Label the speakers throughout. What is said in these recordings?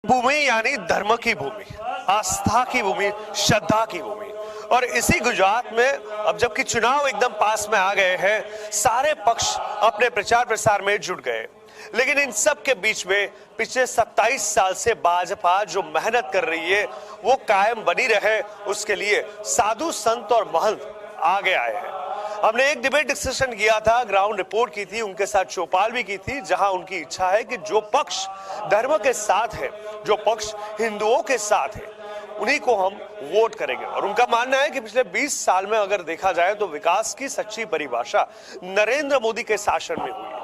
Speaker 1: भूमि यानी धर्म की भूमि, आस्था की भूमि, श्रद्धा की भूमि। और इसी गुजरात में अब जबकि चुनाव एकदम पास में आ गए हैं, सारे पक्ष अपने प्रचार प्रसार में जुट गए। लेकिन इन सब के बीच में पिछले 27 साल से भाजपा जो मेहनत कर रही है वो कायम बनी रहे, उसके लिए साधु संत और महंत आगे आए हैं। हमने एक डिबेट डिस्कशन किया था, ग्राउंड रिपोर्ट की थी, उनके साथ चौपाल भी की थी, जहां उनकी इच्छा है कि जो पक्ष धर्म के साथ है, जो पक्ष हिंदुओं के साथ है, उन्हीं को हम वोट करेंगे। और उनका मानना है कि पिछले 20 साल में अगर देखा जाए तो विकास की सच्ची परिभाषा नरेंद्र मोदी के शासन में हुई है।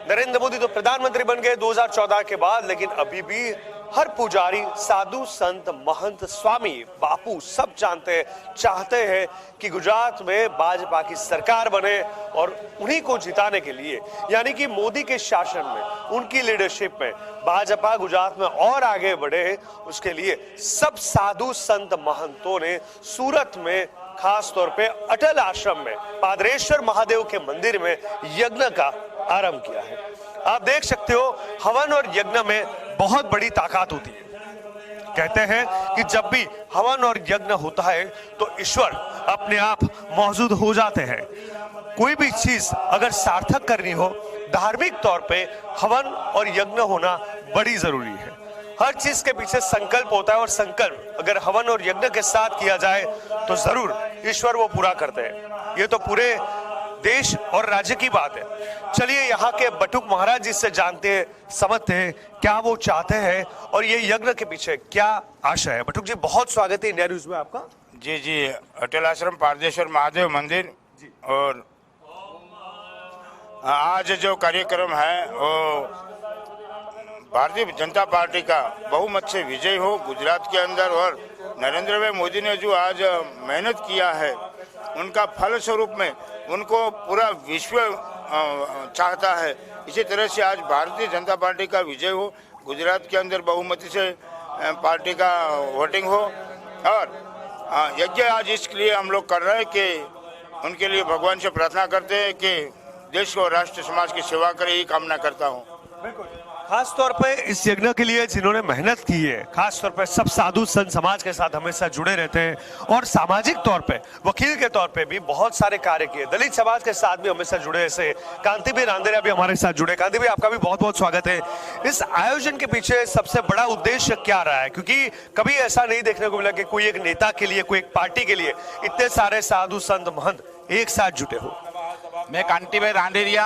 Speaker 1: नरेंद्र मोदी तो प्रधानमंत्री बन गए 2014 के बाद, लेकिन अभी भी हर पुजारी, साधु संत, महंत, स्वामी, बापू सब चाहते हैं कि गुजरात में भाजपा की सरकार बने और उन्हीं को जिताने के लिए, यानी कि मोदी के शासन में, उनकी लीडरशिप में भाजपा गुजरात में और आगे बढ़े, उसके लिए सब साधु संत महंतों ने सूरत में, खास तौर पे अटल आश्रम में, पादरेश्वर महादेव के मंदिर में यज्ञ का आरंभ किया है। आप देख सकते हो, हवन और यज्ञ में बहुत बड़ी ताकत होती है। कहते हैं कि जब भी हवन और यज्ञ होता है तो ईश्वर अपने आप मौजूद हो जाते हैं। कोई भी चीज अगर सार्थक करनी हो, धार्मिक तौर पे हवन और यज्ञ होना बड़ी जरूरी है। हर चीज के पीछे संकल्प होता है और संकल्प अगर हवन और यज्ञ के साथ किया जाए तो जरूर ईश्वर वो पूरा करते हैं। ये तो पूरे देश और राज्य की बात है। चलिए यहाँ के बटुक महाराज जी से जानते हैं, समझते हैं क्या वो चाहते हैं और ये यज्ञ के पीछे क्या आशा है। बटुक जी, बहुत स्वागत है इंडिया न्यूज में आपका।
Speaker 2: जी जी, अटल आश्रम, पारदेश्वर महादेव मंदिर जी। और आज जो कार्यक्रम है वो भारतीय जनता पार्टी का बहुमत से विजय हो गुजरात के अंदर, और नरेंद्र भाई मोदी ने जो आज मेहनत किया है उनका फल स्वरूप में उनको पूरा विश्व चाहता है। इसी तरह से आज भारतीय जनता पार्टी का विजय हो, गुजरात के अंदर बहुमति से पार्टी का वोटिंग हो। और यज्ञ आज इसलिए हम लोग कर रहे हैं कि उनके लिए भगवान से प्रार्थना करते हैं कि देश और राष्ट्र समाज की सेवा करे, यही कामना करता हूँ।
Speaker 1: खास तौर पे इस यज्ञ के लिए जिन्होंने मेहनत की है, खास तौर पे सब साधु संत समाज के साथ हमेशा जुड़े रहते हैं और सामाजिक तौर पे वकील के तौर पे भी बहुत सारे कार्य किए, दलित समाज के साथ भी हमेशा जुड़े, ऐसे कांति भाई रांदेरिया भी हमारे साथ जुड़े। कांति भाई, आपका भी बहुत बहुत स्वागत है। इस आयोजन के पीछे सबसे बड़ा उद्देश्य क्या रहा है? क्योंकि कभी ऐसा नहीं देखने को मिला कि कोई एक नेता के लिए, कोई एक पार्टी के लिए इतने सारे साधु संत महंत एक साथ जुटे हो।
Speaker 3: मैं कांति भाई रांदेरिया,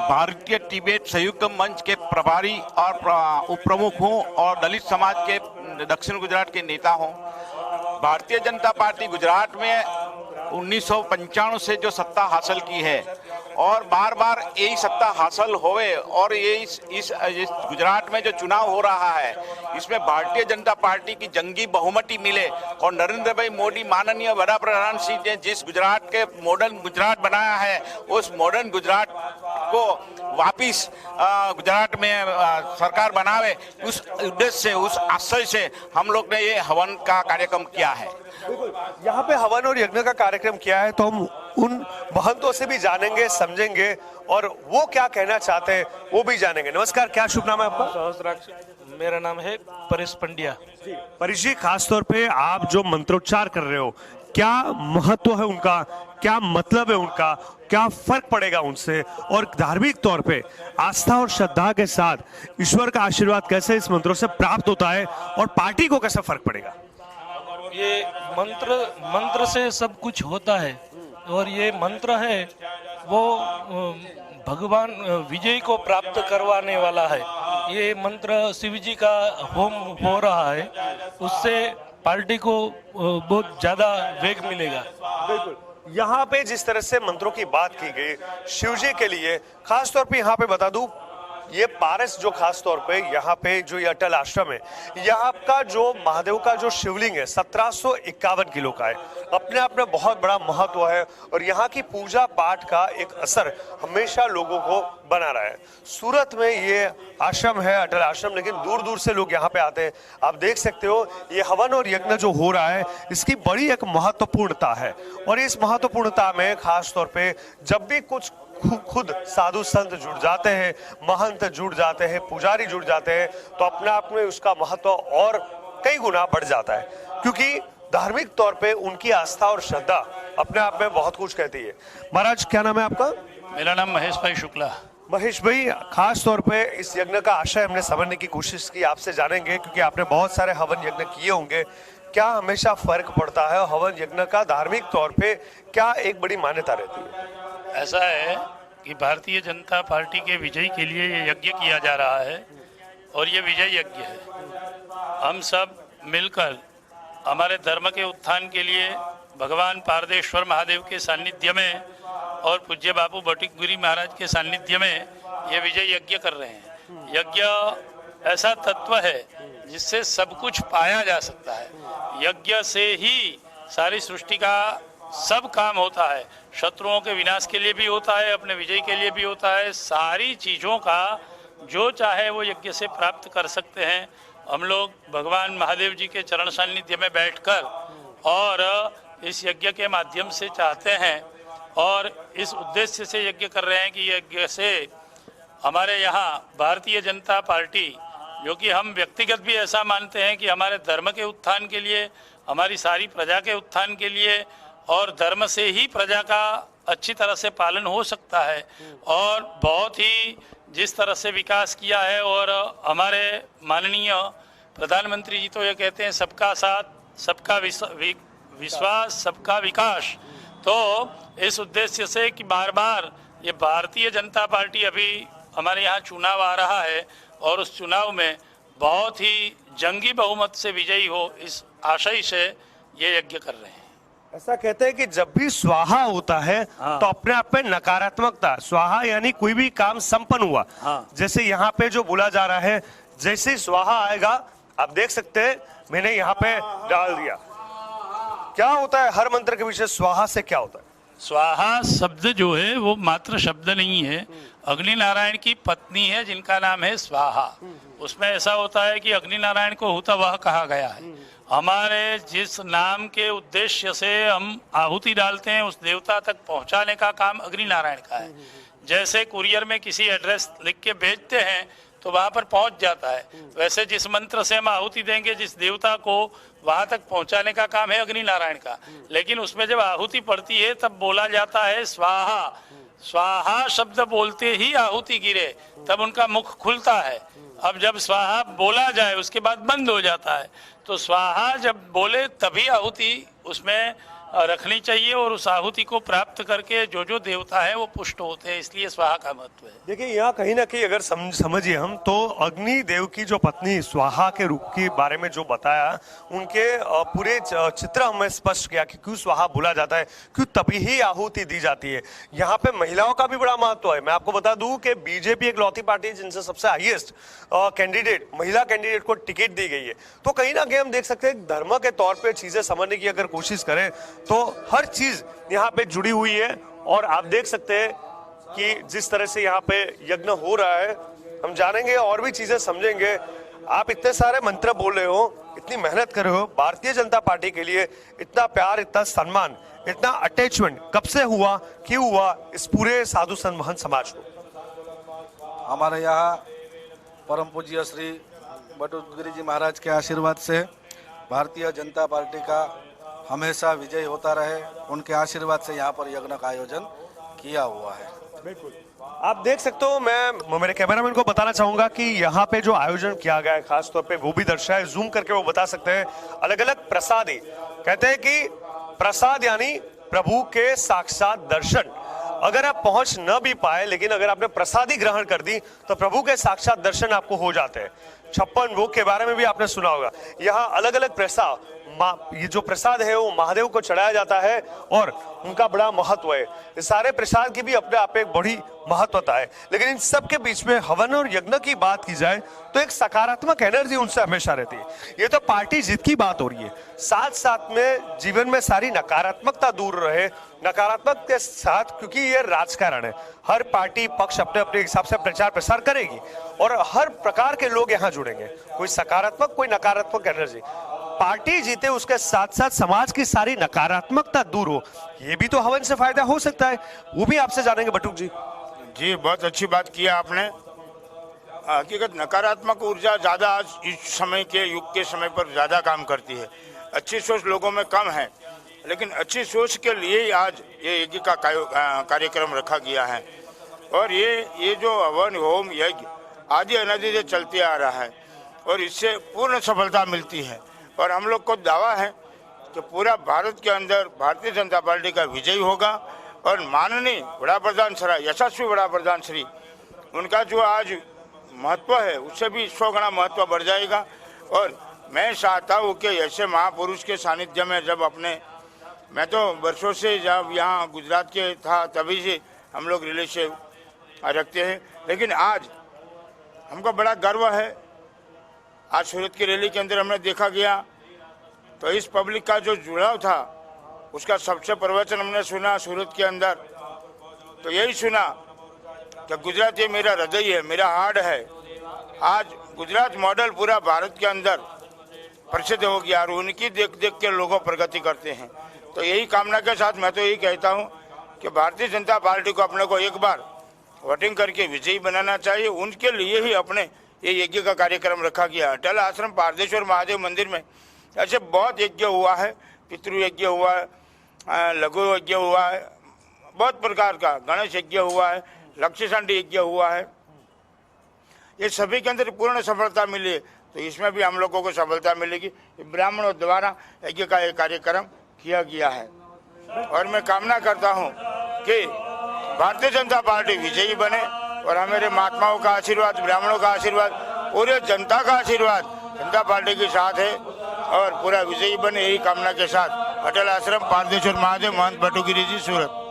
Speaker 3: भारतीय तिब्बत संयुक्त मंच के प्रभारी और उप प्रमुख हूँ और दलित समाज के दक्षिण गुजरात के नेता हूँ। भारतीय जनता पार्टी गुजरात में 1995 से जो सत्ता हासिल की है और बार बार यही सत्ता हासिल होवे, और ये इस गुजरात में जो चुनाव हो रहा है इसमें भारतीय जनता पार्टी की जंगी बहुमति मिले और नरेंद्र भाई मोदी माननीय वड़ा प्रधान जी ने जिस गुजरात के मॉडर्न गुजरात बनाया है, उस मॉडर्न गुजरात को वापिस गुजरात में सरकार बनावे, उस उद्देश्य से, उस आशय से हम लोग ने ये हवन का कार्यक्रम किया है।
Speaker 1: यहाँ पे हवन और यज्ञ का कार्यक्रम किया है तो हम उन महंतों से भी जानेंगे, समझेंगे और वो क्या कहना चाहते हैं वो भी जानेंगे। नमस्कार, क्या शुभ नाम है आपका?
Speaker 4: सहस्राक्ष, मेरा नाम है परेश पंड्या।
Speaker 1: परेश जी, खास तौर पे आप जो मंत्रोच्चार कर रहे हो, क्या महत्व है उनका, क्या मतलब है उनका, क्या फर्क पड़ेगा उनसे, और धार्मिक तौर पे आस्था और श्रद्धा के साथ ईश्वर का आशीर्वाद कैसे इस मंत्रों से प्राप्त होता है और पार्टी को कैसे फर्क पड़ेगा?
Speaker 4: ये मंत्र से सब कुछ होता है और ये मंत्र है वो भगवान विजय को प्राप्त करवाने वाला है। ये मंत्र शिव जी का होम हो रहा है, उससे पार्टी को बहुत ज्यादा वेग मिलेगा।
Speaker 1: बिल्कुल, यहाँ पे जिस तरह से मंत्रों की बात की गई शिव जी के लिए, खास तौर पे यहाँ पे बता दूं, ये पारस जो खास तौर पे यहाँ पे जो ये अटल आश्रम है, यहाँ का जो महादेव का जो शिवलिंग है 1751 किलो का है, अपने आप में बहुत बड़ा महत्व है और यहाँ की पूजा पाठ का एक असर हमेशा लोगों को बना रहा है। सूरत में ये आश्रम है, अटल आश्रम, लेकिन दूर दूर से लोग यहाँ पे आते हैं। आप देख सकते हो ये हवन और यज्ञ जो हो रहा है इसकी बड़ी एक महत्वपूर्णता है और इस महत्वपूर्णता में खास तौर पे जब भी कुछ खुद साधु संत जुड़ जाते हैं, महंत जुड़ जाते हैं, पुजारी जुड़ जाते हैं, तो अपने आप में उसका महत्व और कई गुना बढ़ जाता है, क्योंकि धार्मिक तौर पे उनकी आस्था और श्रद्धा अपने आप में बहुत कुछ कहती है। महाराज, क्या नाम है आपका?
Speaker 5: मेरा नाम महेश भाई शुक्ला।
Speaker 1: महेश भाई, खास तौर पे इस यज्ञ का आशय हमने समझने की कोशिश की, आपसे जानेंगे, क्योंकि आपने बहुत सारे हवन यज्ञ किए होंगे। क्या हमेशा फर्क पड़ता है हवन यज्ञ का? धार्मिक तौर पे क्या एक बड़ी मान्यता रहती है?
Speaker 5: ऐसा है कि भारतीय जनता पार्टी के विजय के लिए ये यज्ञ किया जा रहा है और ये विजय यज्ञ है। हम सब मिलकर हमारे धर्म के उत्थान के लिए भगवान पारदेश्वर महादेव के सानिध्य में और पूज्य बापू बटुकगिरी महाराज के सानिध्य में ये विजय यज्ञ कर रहे हैं। यज्ञ ऐसा तत्व है जिससे सब कुछ पाया जा सकता है। यज्ञ से ही सारी सृष्टि का सब काम होता है। शत्रुओं के विनाश के लिए भी होता है, अपने विजय के लिए भी होता है। सारी चीज़ों का जो चाहे वो यज्ञ से प्राप्त कर सकते हैं। हम लोग भगवान महादेव जी के चरण सानिध्य में बैठकर और इस यज्ञ के माध्यम से चाहते हैं और इस उद्देश्य से यज्ञ कर रहे हैं कि यज्ञ से हमारे यहाँ भारतीय जनता पार्टी, जो कि हम व्यक्तिगत भी ऐसा मानते हैं कि हमारे धर्म के उत्थान के लिए, हमारी सारी प्रजा के उत्थान के लिए, और धर्म से ही प्रजा का अच्छी तरह से पालन हो सकता है। और बहुत ही जिस तरह से विकास किया है, और हमारे माननीय प्रधानमंत्री जी तो ये कहते हैं सबका साथ, सबका विश्वास, सबका विकास। तो इस उद्देश्य से कि बार बार ये भारतीय जनता पार्टी, अभी हमारे यहाँ चुनाव आ रहा है और उस चुनाव में बहुत ही जंगी बहुमत से विजयी हो, इस आशय से ये यज्ञ कर रहे हैं।
Speaker 1: ऐसा कहते हैं कि जब भी स्वाहा होता है तो अपने आप में नकारात्मकता, स्वाहा यानी कोई भी काम संपन्न हुआ, जैसे यहाँ पे जो बोला जा रहा है, जैसे ही स्वाहा आएगा, आप देख सकते हैं मैंने यहाँ पे डाल दिया। क्या होता है हर मंत्र के पीछे स्वाहा से क्या होता है?
Speaker 5: स्वाहा शब्द जो है वो मात्र शब्द नहीं है, अग्नि नारायण की पत्नी है जिनका नाम है स्वाहा। उसमें ऐसा होता है कि अग्नि नारायण को होता वह कहा गया है। हमारे जिस नाम के उद्देश्य से हम आहुति डालते हैं उस देवता तक पहुंचाने का काम अग्नि नारायण का है। जैसे कुरियर में किसी एड्रेस लिख के भेजते हैं तो वहां पर पहुंच जाता है, वैसे जिस मंत्र से हम आहुति देंगे जिस देवता को, वहां तक पहुंचाने का काम है अग्नि नारायण का। लेकिन उसमें जब आहुति पड़ती है तब बोला जाता है स्वाहा। स्वाहा शब्द बोलते ही आहुति गिरे तब उनका मुख खुलता है। अब जब स्वाहा बोला जाए उसके बाद बंद हो जाता है। तो स्वाहा जब बोले तभी आहुति उसमें रखनी चाहिए और उस आहुति को प्राप्त करके जो जो देवता है वो पुष्ट होते हैं, इसलिए स्वाहा का महत्व है।
Speaker 1: देखिए, यहाँ कहीं ना कहीं अगर समझिए हम तो अग्नि देव की जो पत्नी स्वाहा के रूप के बारे में जो बताया, उनके पूरे चित्र हमें स्पष्ट किया कि क्यों स्वाहा बोला जाता है, क्यों तभी ही आहुति दी जाती है। यहाँ पे महिलाओं का भी बड़ा महत्व है। मैं आपको बता दूं कि बीजेपी एक लौती पार्टी है जिनसे सबसे हाईएस्ट कैंडिडेट, महिला कैंडिडेट को टिकट दी गई है। तो कहीं ना कहीं हम देख सकते हैं धर्म के तौर पर चीजें समझने की अगर कोशिश करें तो हर चीज यहाँ पे जुड़ी हुई है। और आप देख सकते हैं कि जिस तरह से यहाँ पे यज्ञ हो रहा है, हम जानेंगे और भी चीजें समझेंगे। आप इतने सारे मंत्र बोल रहे हो, इतनी मेहनत कर रहे हो भारतीय जनता पार्टी के लिए, इतना प्यार, इतना सम्मान, इतना अटैचमेंट कब से हुआ, क्यों हुआ इस पूरे साधु संत महंत समाज को?
Speaker 6: हमारे यहाँ परम पूज्य श्री बटुकगिरी जी महाराज के आशीर्वाद से भारतीय जनता पार्टी का हमेशा विजय होता रहे, उनके आशीर्वाद से यहाँ पर यज्ञ का आयोजन किया हुआ है।
Speaker 1: बिल्कुल, आप देख सकते हो। मैं मेरे कैमरामैन को बताना चाहूंगा कि यहाँ पे जो आयोजन किया गया है खास तौर पे वो भी दर्शाए, जूम करके वो बता सकते हैं। अलग अलग प्रसादी, कहते हैं कि प्रसाद यानी प्रभु के साक्षात दर्शन। अगर आप पहुंच न भी पाए, लेकिन अगर आपने प्रसादी ग्रहण कर दी तो प्रभु के साक्षात दर्शन आपको हो जाते हैं। 56 भोग के बारे में भी आपने सुना होगा। यहाँ अलग अलग प्रसाद, ये जो प्रसाद है वो महादेव को चढ़ाया जाता है और उनका बड़ा महत्व है। इस सारे प्रसाद की भी अपने आप एक बड़ी महत्वता है। लेकिन इन सब के बीच में हवन और यज्ञ की बात की जाए तो एक सकारात्मक एनर्जी उनसे हमेशा रहती है। ये तो पार्टी जीत की बात हो रही है, साथ साथ में जीवन में सारी नकारात्मकता दूर रहे। नकारात्मक के साथ, क्योंकि ये राजकारण है, हर पार्टी पक्ष अपने अपने हिसाब से प्रचार प्रसार करेगी और हर प्रकार के लोग यहाँ जुड़ेंगे, कोई सकारात्मक कोई नकारात्मक एनर्जी। पार्टी जीते उसके साथ साथ समाज की सारी नकारात्मकता दूर हो, ये भी तो हवन से फायदा हो सकता है, वो भी आपसे जानेंगे बटुक जी।
Speaker 2: जी, बहुत अच्छी बात किया आपने। हकीकत नकारात्मक ऊर्जा ज़्यादा आज इस समय के युग के समय पर ज़्यादा काम करती है। अच्छी सोच लोगों में कम है, लेकिन अच्छी सोच के लिए ही आज ये यज्ञ का कार्यक्रम रखा गया है। और ये जो हवन होम यज्ञ आदि अनादि से चलते आ रहा है और इससे पूर्ण सफलता मिलती है। और हम लोग को दावा है कि पूरा भारत के अंदर भारतीय जनता पार्टी का विजय होगा और माननीय वड़ा प्रधान श्री यशस्वी वड़ा प्रधान श्री उनका जो आज महत्व है उससे भी 100 गुना महत्व बढ़ जाएगा। और मैं चाहता हूँ कि ऐसे महापुरुष के सानिध्य में जब मैं तो वर्षों से जब यहाँ गुजरात के था तभी से हम लोग रिलेशन रखते हैं, लेकिन आज हमको बड़ा गर्व है। आज सूरत की रैली के अंदर हमने देखा गया तो इस पब्लिक का जो जुड़ाव था उसका सबसे प्रवचन हमने सुना सूरत के अंदर, तो यही सुना कि गुजरात ये मेरा हृदय है, मेरा हार्ट है। आज गुजरात मॉडल पूरा भारत के अंदर प्रसिद्ध हो गया और उनकी देख देख के लोगों प्रगति करते हैं। तो यही कामना के साथ मैं तो यही कहता हूँ कि भारतीय जनता पार्टी को अपने को एक बार वोटिंग करके विजयी बनाना चाहिए। उनके लिए ही अपने ये यज्ञ का कार्यक्रम रखा गया। अटल आश्रम पारदेश्वर महादेव मंदिर में ऐसे बहुत यज्ञ हुआ है, पितृ यज्ञ हुआ है, लघु यज्ञ हुआ है, बहुत प्रकार का गणेश यज्ञ हुआ है, लक्ष्य शांति यज्ञ हुआ है। ये सभी के अंदर पूर्ण सफलता मिली है, तो इसमें भी हम लोगों को सफलता मिलेगी। ब्राह्मणों द्वारा यज्ञ का एक कार्यक्रम किया गया है और मैं कामना करता हूँ कि भारतीय जनता पार्टी विजयी बने और हमारे महात्माओं का आशीर्वाद, ब्राह्मणों का आशीर्वाद, पूरे जनता का आशीर्वाद जनता पार्टी के साथ है और पूरा विजयी बने, यही कामना के साथ अटल आश्रम पारदेश्वर महादेव महंत बटुगिरी जी, सूरत।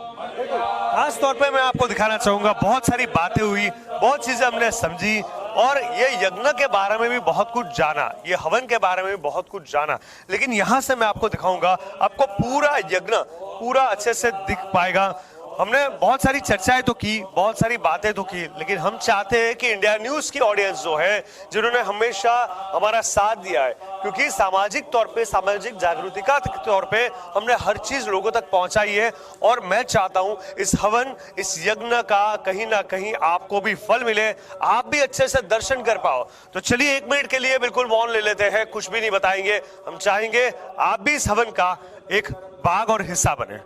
Speaker 1: खास तौर पे मैं आपको दिखाना चाहूंगा, बहुत सारी बातें हुई, बहुत चीजें हमने समझी और ये यज्ञ के बारे में भी बहुत कुछ जाना, ये हवन के बारे में भी बहुत कुछ जाना। लेकिन यहाँ से मैं आपको दिखाऊंगा, आपको पूरा यज्ञ पूरा अच्छे से दिख पाएगा। हमने बहुत सारी चर्चाएं तो की, बहुत सारी बातें तो की, लेकिन हम चाहते हैं कि इंडिया न्यूज की ऑडियंस जो है, जिन्होंने हमेशा हमारा साथ दिया है, क्योंकि सामाजिक तौर पे, सामाजिक जागृति का तौर पे हमने हर चीज लोगों तक पहुंचाई है। और मैं चाहता हूं इस हवन, इस यज्ञ का कहीं ना कहीं आपको भी फल मिले, आप भी अच्छे से दर्शन कर पाओ। तो चलिए 1 मिनट के लिए बिल्कुल मौन ले लेते हैं, कुछ भी नहीं बताएंगे। हम चाहेंगे आप भी इस हवन का एक भाग और हिस्सा बने।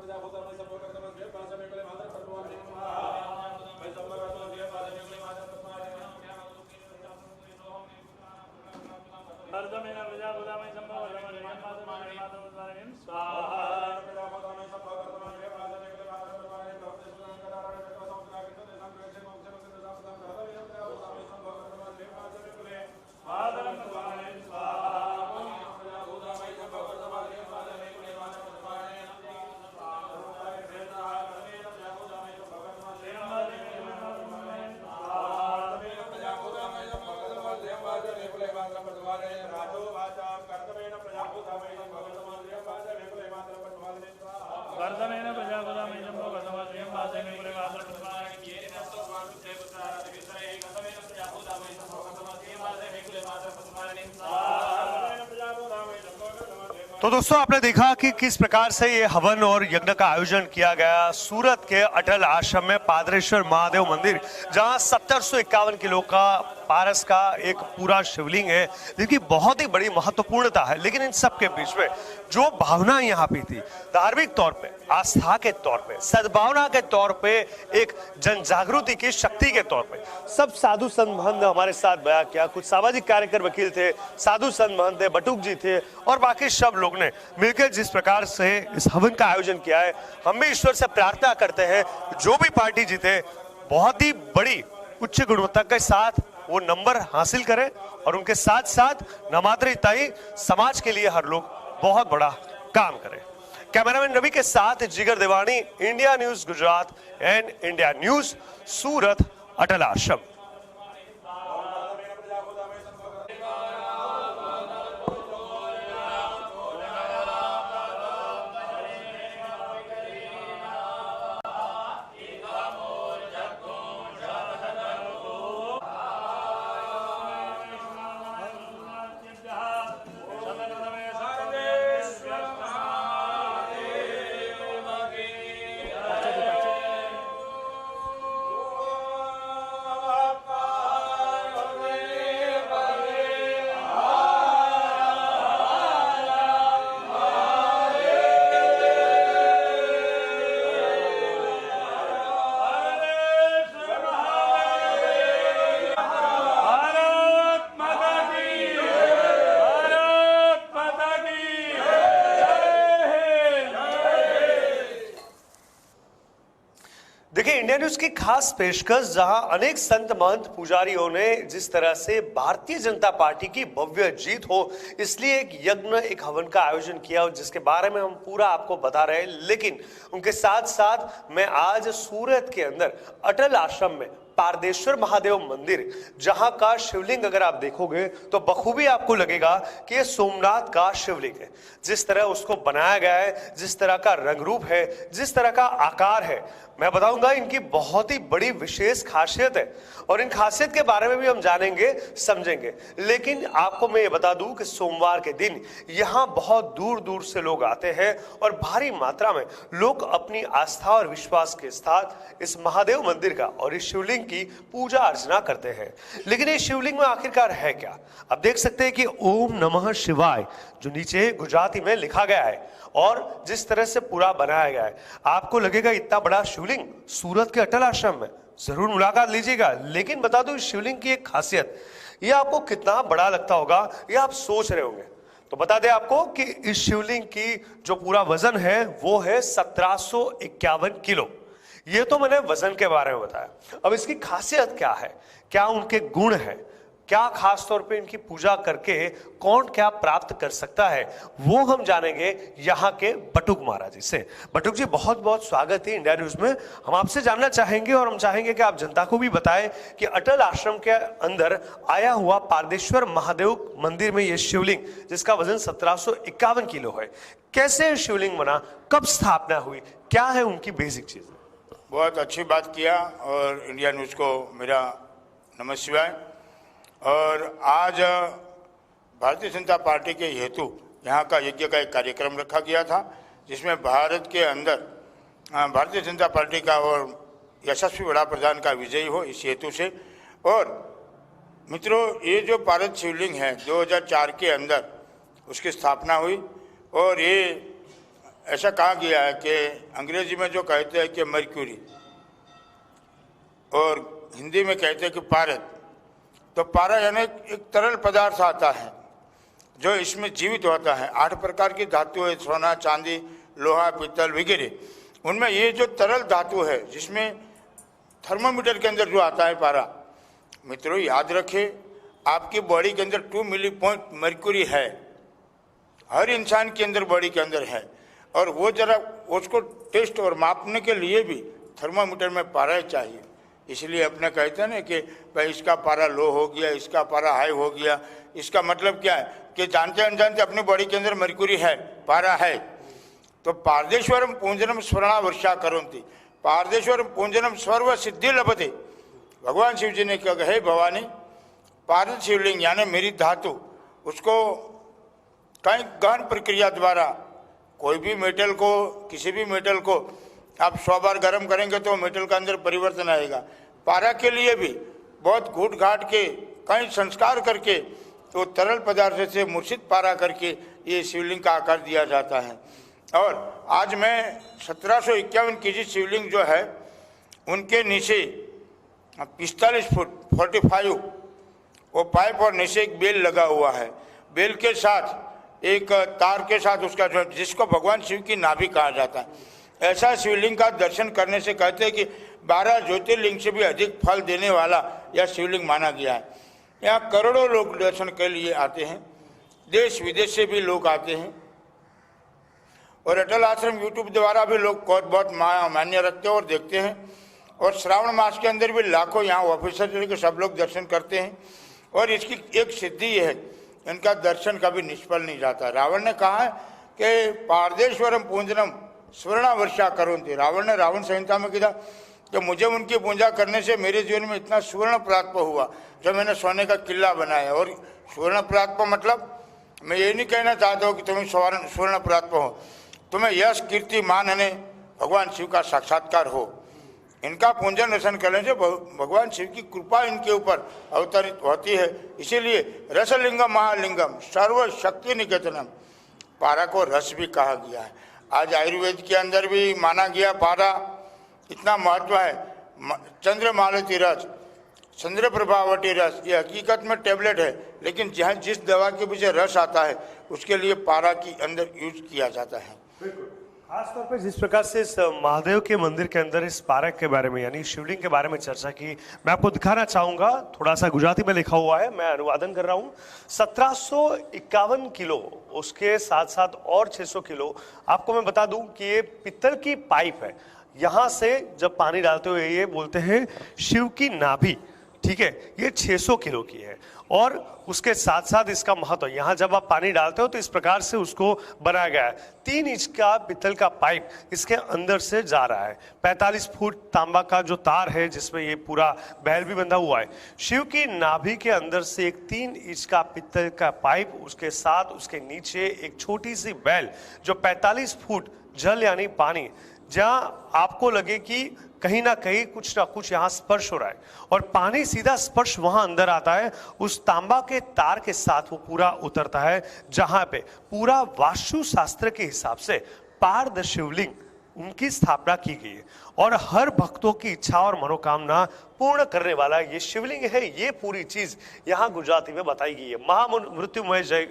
Speaker 1: तो दोस्तों आपने देखा कि किस प्रकार से ये हवन और यज्ञ का आयोजन किया गया सूरत के अटल आश्रम में, पादरेश्वर महादेव मंदिर, जहां 7051 किलो का पारस का एक पूरा शिवलिंग है, जिसकी बहुत ही बड़ी महत्वपूर्णता है। लेकिन इन सब के बीच में जो भावना यहाँ पे थी, धार्मिक तौर पे, आस्था के तौर पे, सद्भावना के तौर पे, एक जन जागृति की शक्ति के तौर पे, सब साधु संत महंत हमारे साथ बयां किया। कुछ सामाजिक कार्यकर वकील थे, साधु संत महंत थे, बटुक जी थे और बाकी सब लोग ने मिलकर जिस प्रकार से इस हवन का आयोजन किया है, हम भी ईश्वर से प्रार्थना करते हैं जो भी पार्टी जीते बहुत ही बड़ी उच्च गुणवत्ता के साथ वो नंबर हासिल करें और उनके साथ साथ न मात्र इतना ही, समाज के लिए हर लोग बहुत बड़ा काम करें। कैमरामैन रवि के साथ Jigar Dewani, India news Gujarat and India news Surat Atal Ashram. India news की खास पेशकश, जहां अनेक संत महंत पुजारियों ने जिस तरह से भारतीय जनता पार्टी की भव्य जीत हो इसलिए एक यज्ञ, एक हवन का आयोजन किया, जिसके बारे में हम पूरा आपको बता रहे हैं। लेकिन उनके साथ साथ मैं आज सूरत के अंदर अटल आश्रम में पारदेश्वर महादेव मंदिर, जहां का शिवलिंग अगर आप देखोगे तो बखूबी आपको लगेगा कि यह सोमनाथ का शिवलिंग है। जिस तरह उसको बनाया गया है, जिस तरह का रंग रूप है, जिस तरह का आकार है, मैं बताऊंगा इनकी बहुत ही बड़ी विशेष खासियत है और इन खासियत के बारे में भी हम जानेंगे, समझेंगे। लेकिन आपको मैं ये बता दूं कि सोमवार के दिन यहां बहुत दूर दूर से लोग आते हैं और भारी मात्रा में लोग अपनी आस्था और विश्वास के साथ इस महादेव मंदिर का और इस शिवलिंग की पूजा अर्चना करते हैं। लेकिन इस शिवलिंग में आखिरकार है क्या? आप देख सकते हैं कि ओम नमः शिवाय जो नीचे गुजराती में लिखा गया है और जिस तरह से पूरा बनाया गया है, आपको लगेगा इतना बड़ा शिवलिंग सूरत के अटल आश्रम में, जरूर मुलाकात लीजिएगा। लेकिन बता दूं इस शिवलिंग की एक खासियत, ये आपको कितना बड़ा लगता होगा ये आप सोच रहे होंगे। तो बता दें आपको कि इस शिवलिंग की जो पूरा वजन है वो है 1751 किलो। ये तो मैंने वजन के बारे में बताया। अब इसकी खासियत क्या है, क्या उनके गुण है, क्या खास तौर पे इनकी पूजा करके कौन क्या प्राप्त कर सकता है, वो हम जानेंगे यहाँ के बटुक महाराज जी से। बटुक जी, बहुत बहुत स्वागत है इंडिया न्यूज में। हम आपसे जानना चाहेंगे और हम चाहेंगे कि आप जनता को भी बताएं कि अटल आश्रम के अंदर आया हुआ पारदेश्वर महादेव मंदिर में ये शिवलिंग जिसका वजन 1751 किलो है, कैसे शिवलिंग बना, कब स्थापना हुई, क्या है उनकी बेसिक चीज?
Speaker 2: बहुत अच्छी बात किया और इंडिया न्यूज़ को मेरा नमस्कार। और आज भारतीय जनता पार्टी के हेतु यहाँ का यज्ञ का एक कार्यक्रम रखा गया था, जिसमें भारत के अंदर भारतीय जनता पार्टी का और यशस्वी बड़ा प्रधान का विजयी हो, इस हेतु से। और मित्रों, ये जो पारद शिवलिंग है 2004 के अंदर उसकी स्थापना हुई और ये ऐसा कहा गया है कि अंग्रेजी में जो कहते हैं कि मर्क्यूरी और हिंदी में कहते हैं कि पारद, तो पारा यानी एक तरल पदार्थ आता है जो इसमें जीवित होता है। 8 प्रकार की धातु है, सोना, चांदी, लोहा, पीतल वगैरह। उनमें ये जो तरल धातु है जिसमें थर्मोमीटर के अंदर जो आता है पारा, मित्रों याद रखें आपकी बॉडी के अंदर 2 मिली पॉइंट मर्क्यूरी है, हर इंसान के अंदर बॉडी के अंदर है। और वो जरा उसको टेस्ट और मापने के लिए भी थर्मोमीटर में पारा चाहिए। इसलिए अपने कहते हैं ना कि भाई इसका पारा लो हो गया, इसका पारा हाई हो गया। इसका मतलब क्या है कि जानते अनजानते अपनी बॉडी के अंदर मर्क्यूरी है, पारा है। तो पारदेश्वरम पूंजनम स्वर्णा वर्षा करोन्ति, पारदेश्वरम पूंजनम सर्व सिद्धि लभते। भगवान शिव जी ने कहा, हे भवानी, पारद शिवलिंग यानी मेरी धातु, उसको कई गहन प्रक्रिया द्वारा कोई भी मेटल को, किसी भी मेटल को आप 100 बार गर्म करेंगे तो मेटल का अंदर परिवर्तन आएगा। पारा के लिए भी बहुत घूट घाट के कई संस्कार करके तो तरल पदार्थ से मूर्छित पारा करके ये शिवलिंग का आकार दिया जाता है। और आज मैं 1751 केजी शिवलिंग जो है उनके नीचे 45 फुट 45 वो पाइप और नीचे एक बेल लगा हुआ है। बेल के साथ एक तार के साथ उसका जो, जिसको भगवान शिव की नाभि कहा जाता है। ऐसा शिवलिंग का दर्शन करने से कहते हैं कि 12 ज्योतिर्लिंग से भी अधिक फल देने वाला यह शिवलिंग माना गया है। यहाँ करोड़ों लोग दर्शन के लिए आते हैं, देश विदेश से भी लोग आते हैं। और अटल आश्रम यूट्यूब द्वारा भी लोग बहुत मान्य रखते हैं और देखते हैं। और श्रावण मास के अंदर भी लाखों यहाँ ऑफिसर के सब लोग दर्शन करते हैं। और इसकी एक सिद्धि ये है, इनका दर्शन कभी निष्फल नहीं जाता। रावण ने कहा है कि पारदेश्वरम पूंजनम स्वर्ण वर्षा करोन्ति। रावण ने रावण संहिता में कहा कि मुझे उनकी पूजा करने से मेरे जीवन में इतना स्वर्ण प्राप्त हुआ जो मैंने सोने का किला बनाया। और स्वर्ण प्राप्त मतलब मैं ये नहीं कहना चाहता हूँ कि तुम्हें स्वर्ण प्राप्त हो, तुम्हें यश कीर्ति मान ने भगवान शिव का साक्षात्कार हो। इनका पूजन दर्शन करने से भगवान शिव की कृपा इनके ऊपर अवतरित होती है। इसीलिए रसलिंगम महालिंगम सर्वशक्ति निकेतनम, पारा को रस भी कहा गया है। आज आयुर्वेद के अंदर भी माना गया पारा इतना महत्व है। चंद्र मालती रस, चंद्र प्रभावटी रस, ये हकीकत में टेबलेट है, लेकिन जहाँ जिस दवा के पीछे रस आता है उसके लिए पारा की अंदर यूज किया जाता है।
Speaker 1: खासतौर पे जिस प्रकार से इस महादेव के मंदिर के अंदर इस पार्क के बारे में यानी शिवलिंग के बारे में चर्चा की, मैं आपको दिखाना चाहूंगा। थोड़ा सा गुजराती में लिखा हुआ है, मैं अनुवादन कर रहा हूँ। 1751 किलो, उसके साथ साथ और 600 किलो। आपको मैं बता दूं कि ये पित्तल की पाइप है। यहां से जब पानी डालते हुए ये बोलते हैं शिव की नाभि, ठीक है, ये 600 किलो की है। और उसके साथ साथ इसका महत्व, यहाँ जब आप पानी डालते हो तो इस प्रकार से उसको बनाया गया है। 3 इंच का पित्तल का पाइप इसके अंदर से जा रहा है। 45 फुट तांबा का जो तार है जिसमें ये पूरा बैल भी बंधा हुआ है। शिव की नाभि के अंदर से एक 3 इंच का पित्तल का पाइप, उसके साथ उसके नीचे एक छोटी सी बैल जो 45 फुट जल यानी पानी, जहां आपको लगे कि कहीं ना कुछ यहाँ स्पर्श हो रहा है और पानी सीधा स्पर्श वहां अंदर आता है, उस तांबा के तार के साथ वो पूरा उतरता है, जहां पे पूरा वास्तु शास्त्र के हिसाब से पार्द शिवलिंग उनकी स्थापना की गई है और हर भक्तों की इच्छा और मनोकामना पूर्ण करने वाला ये शिवलिंग है। ये पूरी चीज यहाँ गुजराती में बताई गई है। महामृत्युमय जय,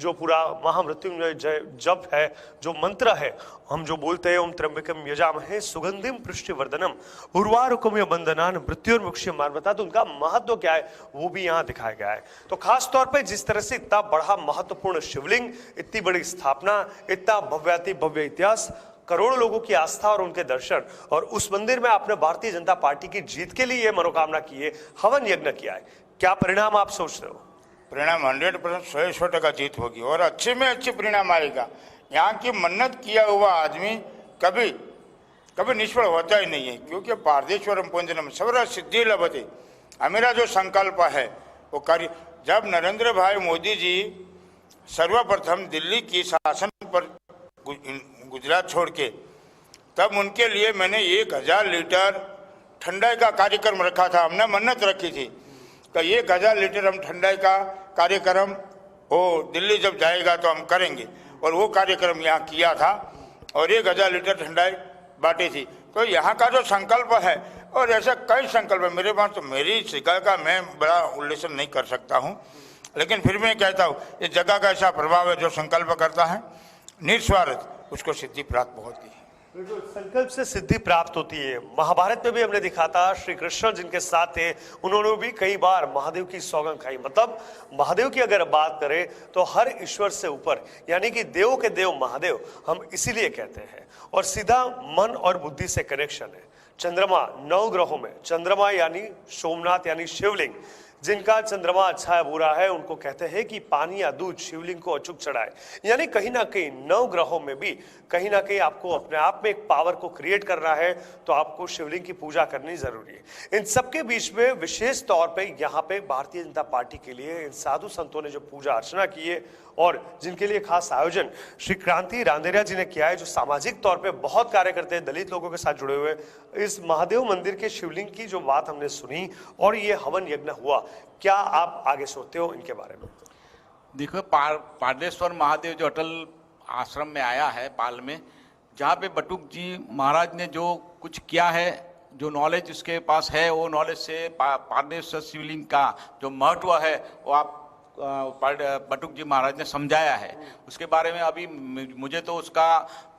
Speaker 1: जो पूरा महामृत्युमय जय जप है, जो मंत्र है, हम जो बोलते हैं ओम त्र्यंबकम यजामहे सुगंधिम पुष्टिवर्धनम उर्वारुकम बंधनान मृत्युर्मुक्ष्य मार्गता, तो उनका महत्व क्या है वो भी यहाँ दिखाया गया है। तो खास तौर पे जिस तरह से इतना बड़ा महत्वपूर्ण शिवलिंग, इतनी बड़ी स्थापना, इतना भव्याति भव्य इतिहास, करोड़ों लोगों की आस्था और उनके दर्शन, और उस मंदिर में आपने भारतीय जनता पार्टी की जीत के लिए मनोकामना की है, हवन यज्ञ किया है, क्या परिणाम आप सोचते हो?
Speaker 2: परिणाम 100% 100% जीत होगी और अच्छे में अच्छे परिणाम आएगा। यहाँ की मन्नत किया हुआ आदमी कभी निष्फल होता ही नहीं है, क्योंकि पारदेश्वरम पूजनम सर्व सिद्धि लभते। हमारा जो संकल्प है वो कार्य, जब नरेंद्र भाई मोदी जी सर्वप्रथम दिल्ली की शासन पर गुजरात छोड़ के, तब उनके लिए मैंने 1000 लीटर ठंडाई का कार्यक्रम रखा था। हमने मन्नत रखी थी तो 1000 लीटर हम ठंडाई का कार्यक्रम वो दिल्ली जब जाएगा तो हम करेंगे, और वो कार्यक्रम यहाँ किया था और 1000 लीटर ठंडाई बांटी थी। तो यहाँ का जो संकल्प है, और ऐसे कई संकल्प है मेरे पास, तो मेरी जगह का मैं बड़ा उल्लेख नहीं कर सकता हूँ, लेकिन फिर मैं कहता हूँ इस जगह का ऐसा प्रभाव है, जो संकल्प करता है निस्वार्थ उसको सिद्धि प्राप्त होती है।
Speaker 1: बिल्कुल, संकल्प से सिद्धि प्राप्त होती है। महाभारत में भी हमने दिखा था, श्री कृष्ण जिनके साथ थे उन्होंने भी कई बार महादेव की सौगंध खाई। मतलब महादेव की अगर बात करें तो हर ईश्वर से ऊपर, यानी कि देवों के देव महादेव हम इसीलिए कहते हैं, और सीधा मन और बुद्धि से कनेक्शन है। चंद्रमा 9 ग्रहों में, चंद्रमा यानी सोमनाथ यानी शिवलिंग, जिनका चंद्रमा अच्छा है बुरा है, उनको कहते हैं कि पानी या दूध शिवलिंग को अचूक चढ़ाए। यानी कहीं ना कहीं 9 ग्रहों में भी कहीं ना कहीं आपको अपने आप में एक पावर को क्रिएट करना है तो आपको शिवलिंग की पूजा करनी जरूरी है। इन सबके बीच में विशेष तौर पे यहाँ पे भारतीय जनता पार्टी के लिए इन साधु संतों ने जो पूजा अर्चना की है और जिनके लिए खास आयोजन श्री क्रांति रांदेरिया जी ने किया है, जो सामाजिक तौर पे बहुत कार्य करते हैं, दलित लोगों के साथ जुड़े हुए, इस महादेव मंदिर के शिवलिंग की जो बात हमने सुनी और ये हवन यज्ञ हुआ, क्या आप आगे सोचते हो इनके बारे में?
Speaker 3: देखो, पारदेश्वर महादेव जो अटल आश्रम में आया है पाल में, जहाँ पे बटुक जी महाराज ने जो कुछ किया है, जो नॉलेज उसके पास है, वो नॉलेज से पारदेश्वर शिवलिंग का जो महत्व है वो आप बटुक जी महाराज ने समझाया है। उसके बारे में अभी मुझे तो उसका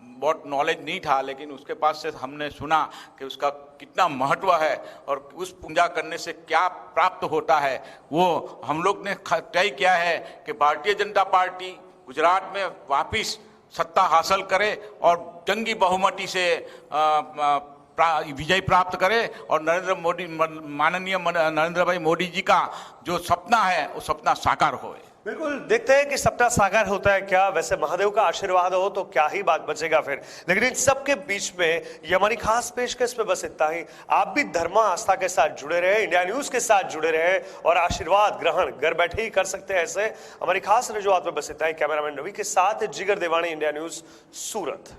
Speaker 3: बहुत नॉलेज नहीं था, लेकिन उसके पास से हमने सुना कि उसका कितना महत्व है और उस पूजा करने से क्या प्राप्त होता है। वो हम लोग ने तय किया है कि भारतीय जनता पार्टी गुजरात में वापिस सत्ता हासिल करे और जंगी बहुमती से विजय प्राप्त करे, और माननीय नरेंद्र भाई मोदी जी का जो सपना है वो सपना साकार होए।
Speaker 1: बिल्कुल, देखते हैं कि सपना साकार होता है क्या। वैसे महादेव का आशीर्वाद हो तो क्या ही बात बचेगा फिर। लेकिन इन सब के बीच में ये हमारी खास पेशकश में बस इतना ही। आप भी धर्म आस्था के साथ जुड़े रहे, इंडिया न्यूज के साथ जुड़े रहे और आशीर्वाद ग्रहण घर बैठे ही कर सकते हैं। ऐसे हमारी खास रजूआत में बस इतना ही। कैमरामैन रवि के साथ जिगर देवानी, इंडिया न्यूज, सूरत।